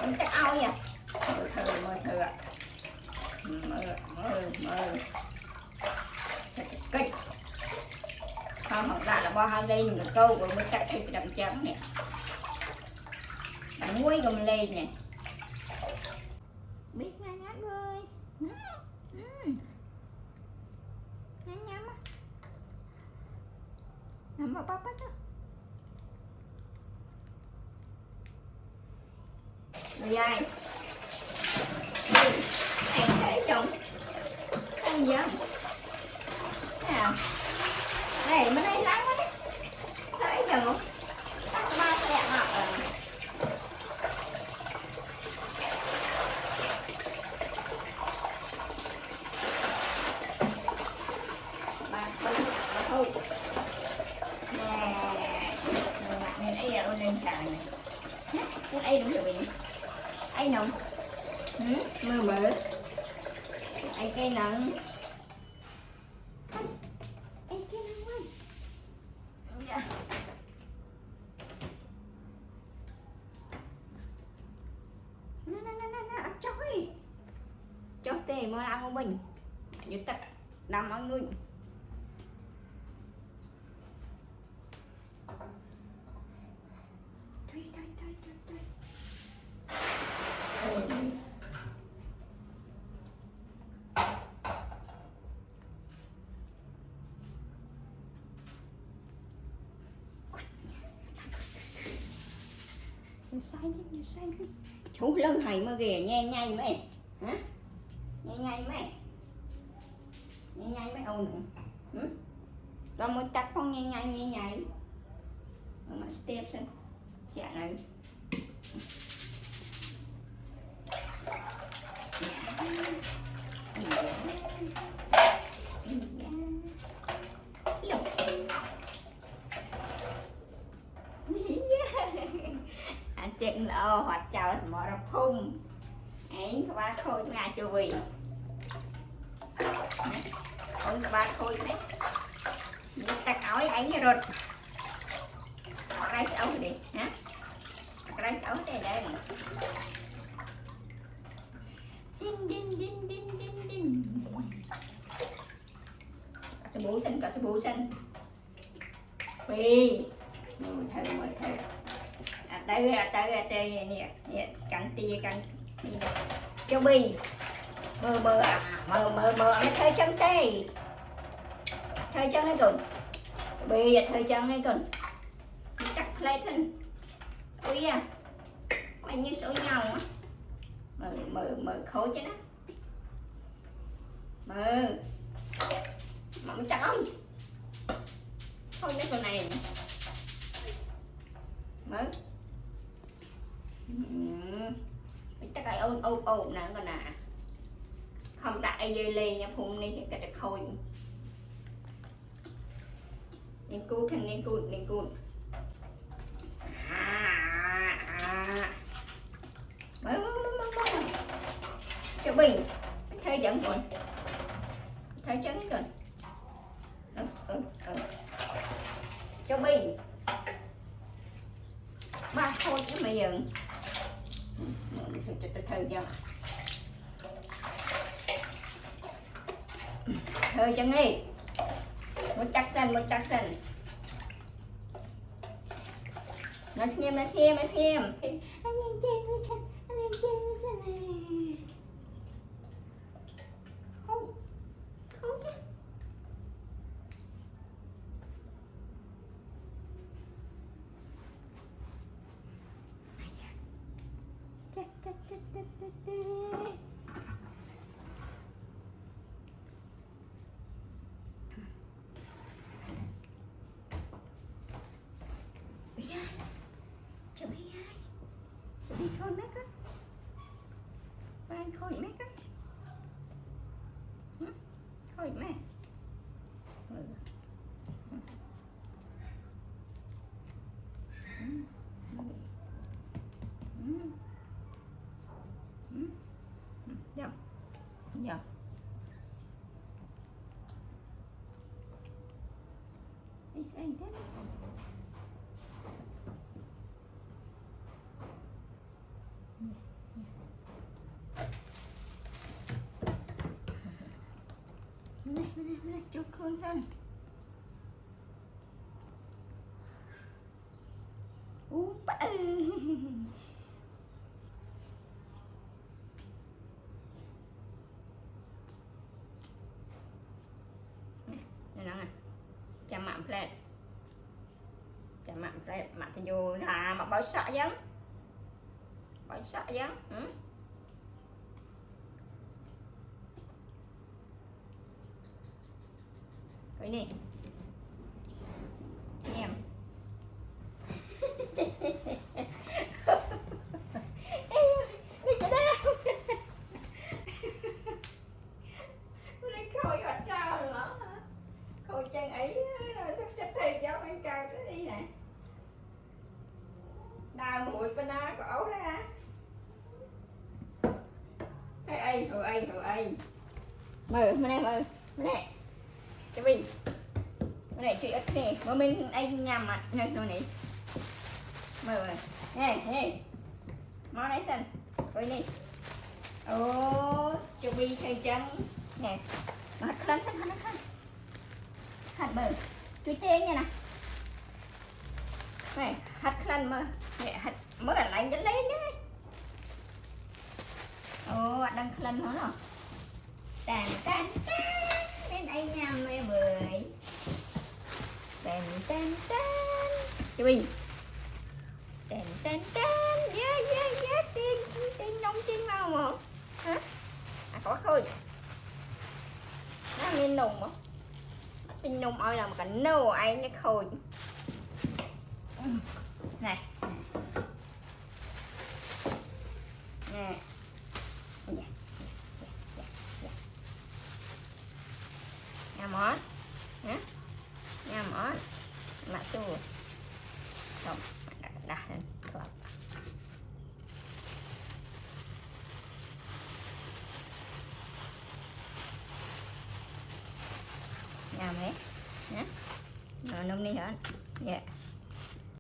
Mình chắc ao nha. Mơ thử ạ. Mơ. Kích. Không học ra là bao hai ly một câu rồi mới cắt thịt đậm trắng nè. Đậm muối rồi mình lên nè. Biết ngay nhát ơi. Nhắm á. Nhắm vào bắp á. Rồi ai? Anh thấy chồng. Anh dám. Nào. Đây, bên đây lắm á. Thấy chồng. Tắt ba xe ngọt rồi. Ba thôi. Nè. Nên ấy là lên trời nè. Cái ấy đúng rồi bị. Ấy nồng. Mơ mỡ. Ấy cây nặng. Ấy cây nặng quá. Dạ. Nè, chói. Chói tê mơ ăn của mình. Như tắt nằm ở người. Thôi. Như sai đi. Chú lưng hầy mà kìa, nhai mày. Hả? Nhai mày. Nhai mày ôn nữa. Rồi mới chắc không nhai. Mà step xem. Chả này. Chuyện là hoạt chào là mở ra phung ấy các bác khôi nhà chưa vì ôi các bác khôi đấy tắt áo ấy như rồi cái xấu đi hả cái xấu đây đây đinh cả số bố xanh phi mời thầy tới nè cắn tia châu bi mơ nó thay chân tê thay chân ấy cần bi thay chân ấy cần cắt lấy thân ui à mày như sổ nhau á mơ khối chứ đó mơ mà mình chắc ơi thôi mấy con này mơ chắc là ôn nè con nè không đại dây lê nha phun đi thì cái khôi nên cút cho bình thấy dẫn rồi thấy chấn rồi cho bình ba thôi chứ mày dừng sự thời cho thời chân đi một chắc xanh nó xem anh nhìn chơi với chân này không nhá khôi mét á anh khôi mét á khôi mét dạ đi xe thế này. Này, chụp luôn thân. Bả. Này nó nè. Chăm mặn plate. Chăm mặn plate, mặn thì vô là mà bảo sợ chứ. Bảo sợ chứ. Cái này em lấy cái đau lấy khôi ở trao nữa khôi chân ấy sắp chết thầy cháu anh cao trở đi nè đau mũi bên á có ấu ra ấy hồi mờ mờ này cái gì cái này chị ít nè mà mình anh nhầm à này rồi này mờ nè món này xanh rồi nè ô cho bi thay chân nè hạt khăn hạt bờ chuối tê nha nè này hạt khăn mà nè hạt mới là lạnh đến lấy nhá ô đang khăn nó rồi tàn đến đây nha mẹ bưởi tàn cái gì tàn yeah tiên nông tiên mau mà hả có khơi nó lên nồng mà tiên nông ơi là một cái nâu ai nó khôi này nè nhà món nhé nhà món mà tu không đặt lên club nhà mấy nhé rồi nông đi hả dạ